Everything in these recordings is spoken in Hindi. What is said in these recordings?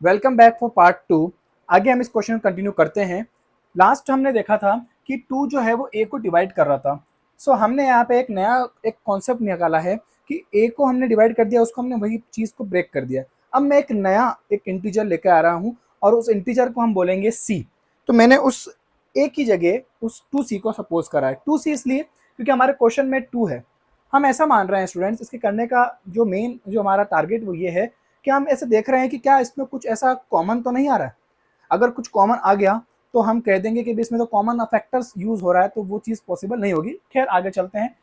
Welcome back for part 2। आगे हम इस क्वेश्चन को कंटिन्यू करते हैं। लास्ट हमने देखा था कि 2 जो है वो a को डिवाइड कर रहा था। सो हमने यहाँ पे एक नया कॉन्सेप्ट निकाला है कि a को हमने डिवाइड कर दिया, उसको हमने वही चीज़ को ब्रेक कर दिया। अब मैं एक नया इंटीजर लेकर आ रहा हूँ और उस इंटीजर को हम बोलेंगे c। तो मैंने उस a की जगह उस 2c को सपोज करा है। 2c इसलिए क्योंकि हमारे क्वेश्चन में 2 है। हम ऐसा मान रहे हैं स्टूडेंट्स, इसके करने का जो हमारा टारगेट वो ये है कि हम ऐसे देख रहे हैं कि क्या इसमें कुछ ऐसा कॉमन तो नहीं आ रहा है। अगर कुछ कॉमन आ गया तो हम कह देंगे कि इसमें तो कॉमन फैक्टर्स यूज हो रहा है, तो वो चीज़ पॉसिबल नहीं होगी। खैर आगे चलते हैं।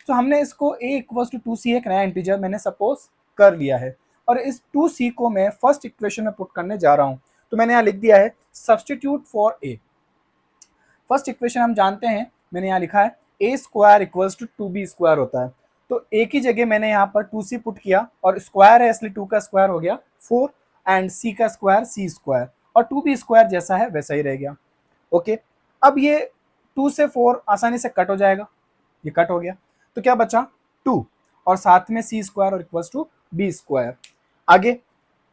तो हमने इसको a इक्वल्स टू 2c एक नया इंटीजर मैंने सपोज कर लिया है और इस 2c को मैं फर्स्ट इक्वेशन में पुट करने जा रहा हूँ। तो मैंने यहाँ लिख दिया है substitute for a। First equation हम जानते हैं, मैंने यहाँ लिखा है a square equals to 2b square होता है। तो a की जगह मैंने यहाँ पर 2c पुट किया और स्क्वायर है इसलिए 2 का स्क्वायर हो गया 4 एंड c का स्क्वायर c स्क्वायर और 2b स्क्वायर जैसा है वैसा ही रह गया। ओके, अब ये 2 से 4 आसानी से कट हो जाएगा, ये कट हो गया तो क्या बचा 2 और साथ में c स्क्वायर और इक्वल्स टू b स्क्वायर। आगे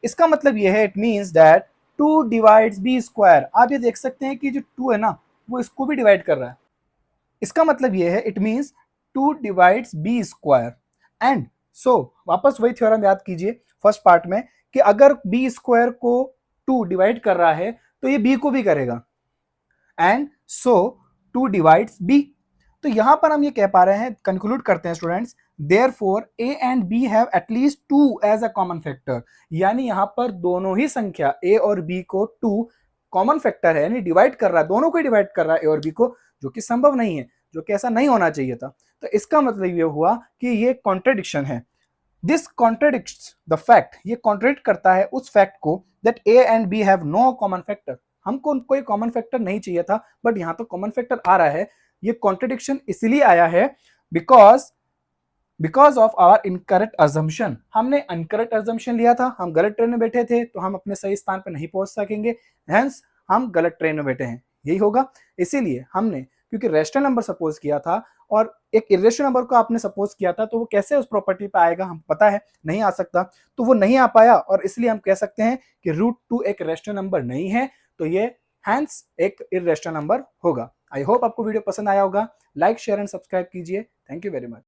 इसका मतलब ये है, it means that 2 divides b square. आप ये देख सकते हैं कि जो 2 है ना वो इसको भी डिवाइड कर रहा है। इसका मतलब ये है, it means 2 divides b square and so वापस वही थ्योरम याद कीजिए फर्स्ट पार्ट में कि अगर b स्क्वायर को 2 डिवाइड कर रहा है तो ये b को भी करेगा एंड सो 2 डिवाइड्स b। तो यहां पर हम ये कह पा रहे हैं, कंक्लूड करते हैं students, therefore a and b have at least 2 as a common factor. यानी यहां पर दोनों ही संख्या a और b को 2 कॉमन फैक्टर है, यानी डिवाइड कर रहा है, दोनों को डिवाइड कर रहा है a और b को, जो कि संभव नहीं है, जो कि ऐसा नहीं होना चाहिए था। तो इसका मतलब ये हुआ कि ये कॉन्ट्रडिक्शन है। दिस कॉन्ट्रडिक्ट्स द फैक्ट, ये कॉन्ट्रडिक्ट करता है उस फैक्ट को that a and b have no common factor. हमको कोई कॉमन फैक्टर नहीं चाहिए था बट यहां तो कॉमन फैक्टर आ रहा है। ये कॉन्ट्रडिक्शन इसलिए आया है because of our incorrect assumption. हमने इनकरेक्ट अजम्पशन लिया था, हम गलत ट्रेन में बैठे थे तो हम अपने सही स्थान पर नहीं पहुंच सकेंगे, हेंस हम गलत ट्रेन में बैठे हैं, यही होगा। इसीलिए हमने, क्योंकि रेशनल नंबर सपोज किया था और एक इरेशनल नंबर को आपने सपोज किया था, तो वो कैसे उस प्रॉपर्टी पे आएगा हम पता है नहीं आ सकता, तो वो नहीं आ पाया और इसलिए हम कह सकते हैं कि √2 एक रेशनल नंबर नहीं है, तो ये हैंस एक इरेशनल नंबर होगा। आई होप आपको वीडियो पसंद आया होगा। लाइक शेयर एंड सब्सक्राइब कीजिए। Thank you very much.